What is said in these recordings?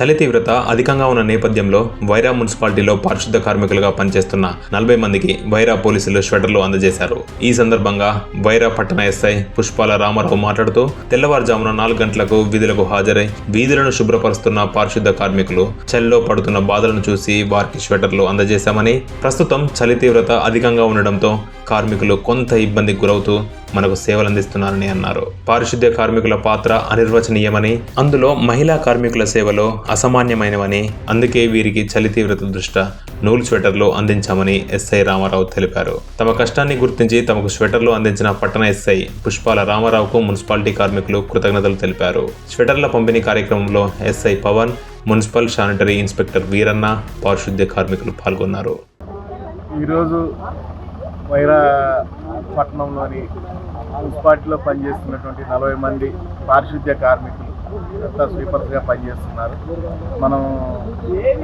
చలి తీవ్రత అధికంగా ఉన్న నేపథ్యంలో వైరా మున్సిపాలిటీలో పారిశుద్ధ కార్మికులుగా పనిచేస్తున్న 40 మందికి వైరా పోలీసులు స్వెటర్లు అందజేశారు. ఈ సందర్భంగా వైరా పట్టణ ఎస్ఐ పుష్పాల రామారావు మాట్లాడుతూ తెల్లవారుజామున 4 గంటలకు విధులకు హాజరై వీధులను శుభ్రపరుస్తున్న పారిశుద్ధ కార్మికులు చలిలో పడుతున్న బాధలను చూసి వారికి స్వెటర్లు అందజేశామని, ప్రస్తుతం చలి తీవ్రత అధికంగా ఉండడంతో కార్మికులు కొంత ఇబ్బందికి గురవుతూ మనకు సేవలు అందిస్తున్నారని అన్నారు. పారిశుద్ధ్య కార్మికుల పాత్ర అనిర్వచనీయమని, అందులో మహిళా కార్మికుల సేవలో అసామాన్యమైనవని, అందుకే వీరికి చలి తీవ్రత దృష్ట్యా నూలు స్వెటర్లు అందించామని ఎస్ఐ రామారావు తెలిపారు. తమ కష్టాన్ని గుర్తించి తమకు స్వెటర్లు అందించిన పట్టణ ఎస్ఐ పుష్పాల రామారావుకు మున్సిపాలిటీ కార్మికులు కృతజ్ఞతలు తెలిపారు. స్వెటర్ల పంపిణీ కార్యక్రమంలో SI Pavan, municipal sanitary inspector Veeranna, పారిశుద్ధ్య కార్మికులు పాల్గొన్నారు. ఈరోజు వైరా పట్టణంలోని మున్సిపాలిటీలో పనిచేస్తున్నటువంటి 40 మంది పారిశుద్ధ్య కార్మికులు అంతా స్వీపర్స్గా పనిచేస్తున్నారు. మనం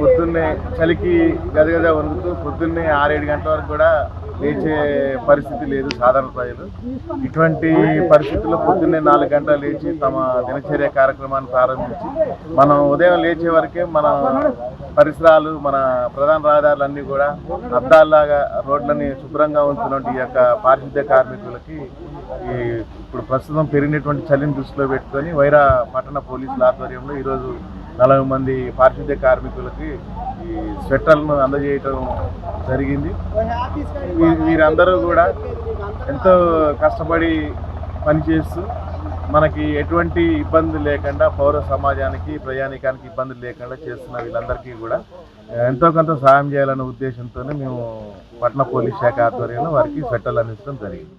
పొద్దున్నే చలికి గదగద వణుకుతూ పొద్దున్నే 6-7 గంటల వరకు కూడా లేచే పరిస్థితి లేదు సాధారణ ప్రజలు. ఇటువంటి పరిస్థితుల్లో పొద్దున్నే 4 గంటలు లేచి తమ దినచర్య కార్యక్రమాన్ని ప్రారంభించి మనం ఉదయం లేచే వరకే మన పరిసరాలు, మన ప్రధాన రహదారులన్నీ కూడా అద్దాల్లాగా రోడ్లని శుభ్రంగా ఉంచుతున్నటువంటి ఈ యొక్క పారిశుద్ధ్య కార్మికులకి ఇప్పుడు ప్రస్తుతం పెరిగినటువంటి చలిని దృష్టిలో పెట్టుకొని వైరా పట్టణ పోలీసుల ఆధ్వర్యంలో ఈరోజు 40 మంది పారిశుద్ధ్య కార్మికులకి ఈ స్వెటర్లను అందజేయటం జరిగింది. వీరందరూ కూడా ఎంతో కష్టపడి పనిచేస్తూ మనకి ఎటువంటి ఇబ్బంది లేకుండా, పౌర సమాజానికి, ప్రయాణికానికి ఇబ్బందులు లేకుండా చేస్తున్న వీళ్ళందరికీ కూడా ఎంతో కొంత సహాయం చేయాలనే ఉద్దేశంతోనే మేము పట్టణ పోలీస్ శాఖ ఆధ్వర్యంలో వారికి స్వెటర్లు అందించడం జరిగింది.